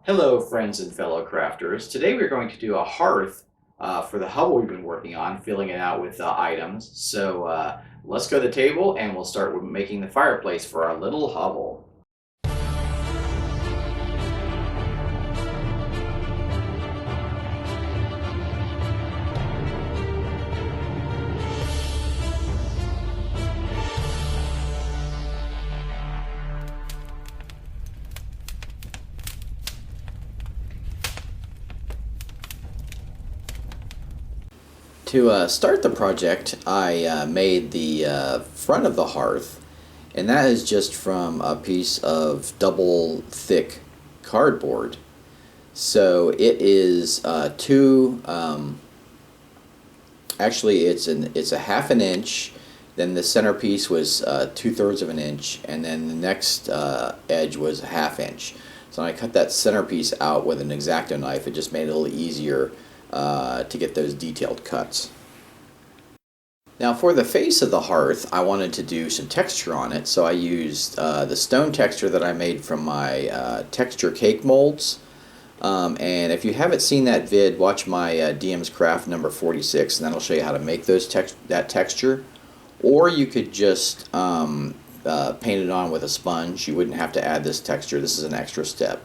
Hello, friends and fellow crafters. Today we're going to do a hearth for the hovel we've been working on, filling it out with items. So let's go to the table and we'll start with making the fireplace for our little hovel. To start the project, I made the front of the hearth, and that is just from a piece of double thick cardboard. So it is actually it's a half an inch. Then the centerpiece was 2/3 of an inch, and then the next edge was a half inch. So when I cut that centerpiece out with an X-Acto knife, it just made it a little easier to get those detailed cuts. Now for the face of the hearth, I wanted to do some texture on it, so I used the stone texture that I made from my texture cake molds. And if you haven't seen that vid, watch my DM's Craft number 46, and that'll show you how to make that texture. Or you could just paint it on with a sponge. You wouldn't have to add this texture. This is an extra step.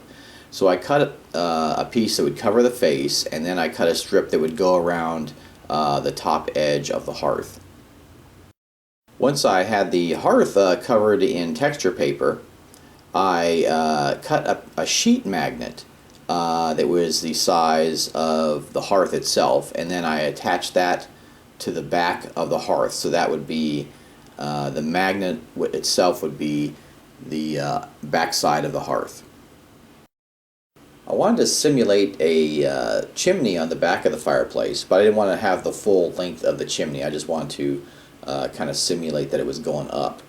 So I cut a piece that would cover the face, and then I cut a strip that would go around the top edge of the hearth. Once I had the hearth covered in texture paper, I cut a sheet magnet that was the size of the hearth itself, and then I attached that to the back of the hearth. So that would be the magnet itself would be the back side of the hearth. I wanted to simulate a chimney on the back of the fireplace, but I didn't want to have the full length of the chimney. I just wanted to kind of simulate that it was going up.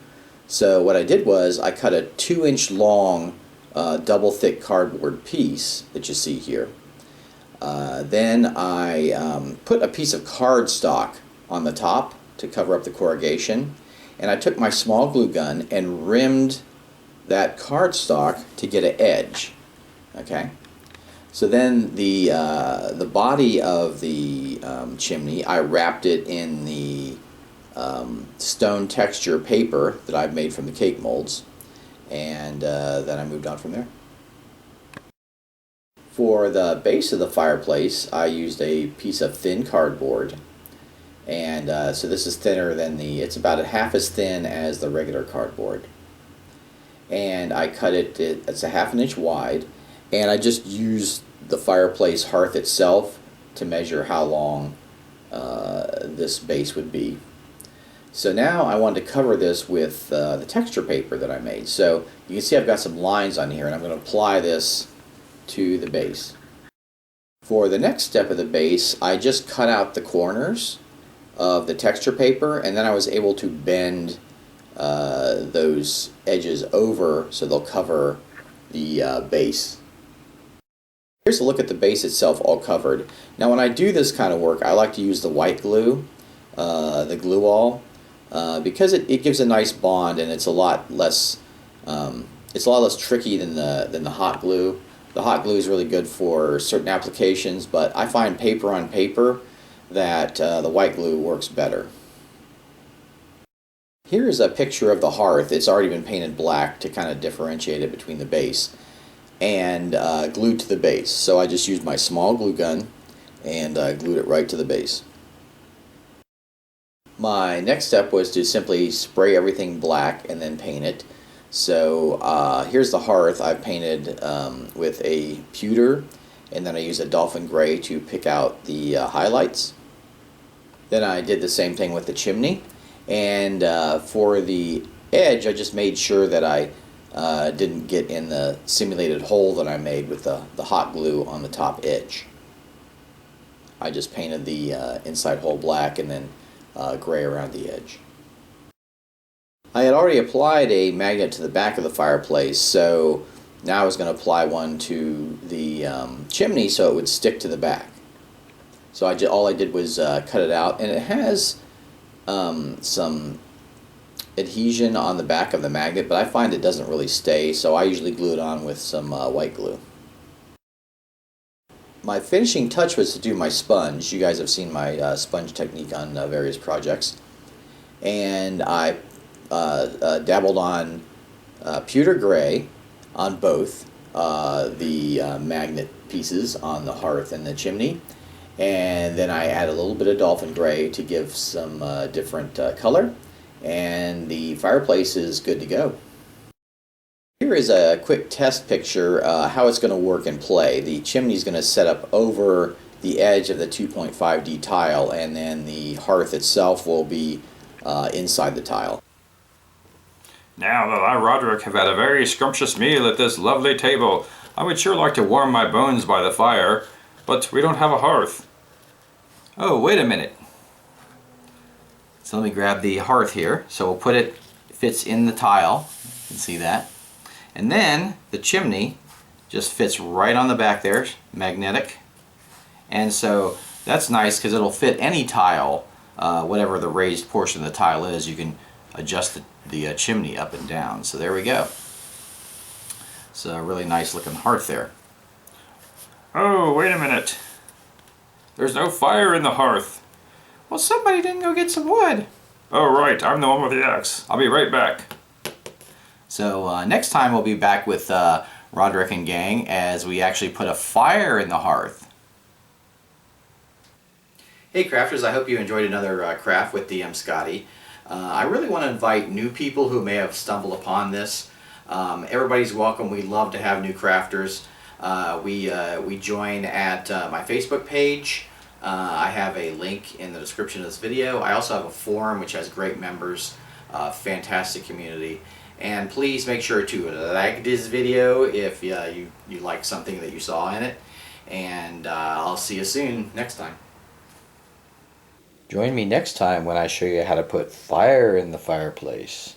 So what I did was I cut a 2-inch long double thick cardboard piece that you see here. Then I put a piece of cardstock on the top to cover up the corrugation, and I took my small glue gun and rimmed that cardstock to get an edge. Okay. So then the body of the chimney, I wrapped it in the stone texture paper that I've made from the cake molds, and then I moved on from there. For the base of the fireplace, I used a piece of thin cardboard, and so this is thinner than it's about half as thin as the regular cardboard. And I cut it's a half an inch wide, and I just used the fireplace hearth itself to measure how long this base would be. So now I wanted to cover this with the texture paper that I made. So you can see I've got some lines on here, and I'm going to apply this to the base. For the next step of the base, I just cut out the corners of the texture paper, and then I was able to bend those edges over so they'll cover the base. Here's a look at the base itself all covered. Now when I do this kind of work, I like to use the white glue, the glue-all, because it gives a nice bond, and it's a lot less tricky than the hot glue. The hot glue is really good for certain applications, but I find paper on paper that the white glue works better. Here's a picture of the hearth. It's already been painted black to kind of differentiate it between the base, and glued to the base. So I just used my small glue gun and glued it right to the base. My next step was to simply spray everything black and then paint it. So here's the hearth. I painted with a pewter, and then I used a dolphin gray to pick out the highlights. Then I did the same thing with the chimney, and for the edge I just made sure that I didn't get in the simulated hole that I made with the hot glue on the top edge. I just painted the inside hole black and then gray around the edge. I had already applied a magnet to the back of the fireplace, so now I was going to apply one to the chimney so it would stick to the back. So all I did was cut it out, and it has some adhesion on the back of the magnet, but I find it doesn't really stay, so I usually glue it on with some white glue. my finishing touch was to do my sponge. You guys have seen my sponge technique on various projects. And I dabbled on pewter gray on both the magnet pieces on the hearth and the chimney. And then I add a little bit of dolphin gray to give some different color. And the fireplace is good to go. Here is a quick test picture how it's going to work and play. The chimney is going to set up over the edge of the 2.5D tile, and then the hearth itself will be inside the tile. Now that I, Roderick, have had a very scrumptious meal at this lovely table, I would sure like to warm my bones by the fire, but we don't have a hearth. Oh, wait a minute. So let me grab the hearth here. So we'll put it fits in the tile. You can see that. And then the chimney just fits right on the back there, magnetic. And so that's nice because it'll fit any tile, whatever the raised portion of the tile is. You can adjust the chimney up and down. So there we go. It's a really nice looking hearth there. Oh, wait a minute. There's no fire in the hearth. Well, somebody didn't go get some wood. Oh, right. I'm the one with the axe. I'll be right back. So next time we'll be back with Roderick and gang as we actually put a fire in the hearth. Hey crafters, I hope you enjoyed another craft with DM Scotty. I really want to invite new people who may have stumbled upon this. Everybody's welcome. We love to have new crafters. We join at my Facebook page. I have a link in the description of this video. I also have a forum which has great members, fantastic community. And please make sure to like this video if you like something that you saw in it. And I'll see you soon next time. Join me next time when I show you how to put fire in the fireplace.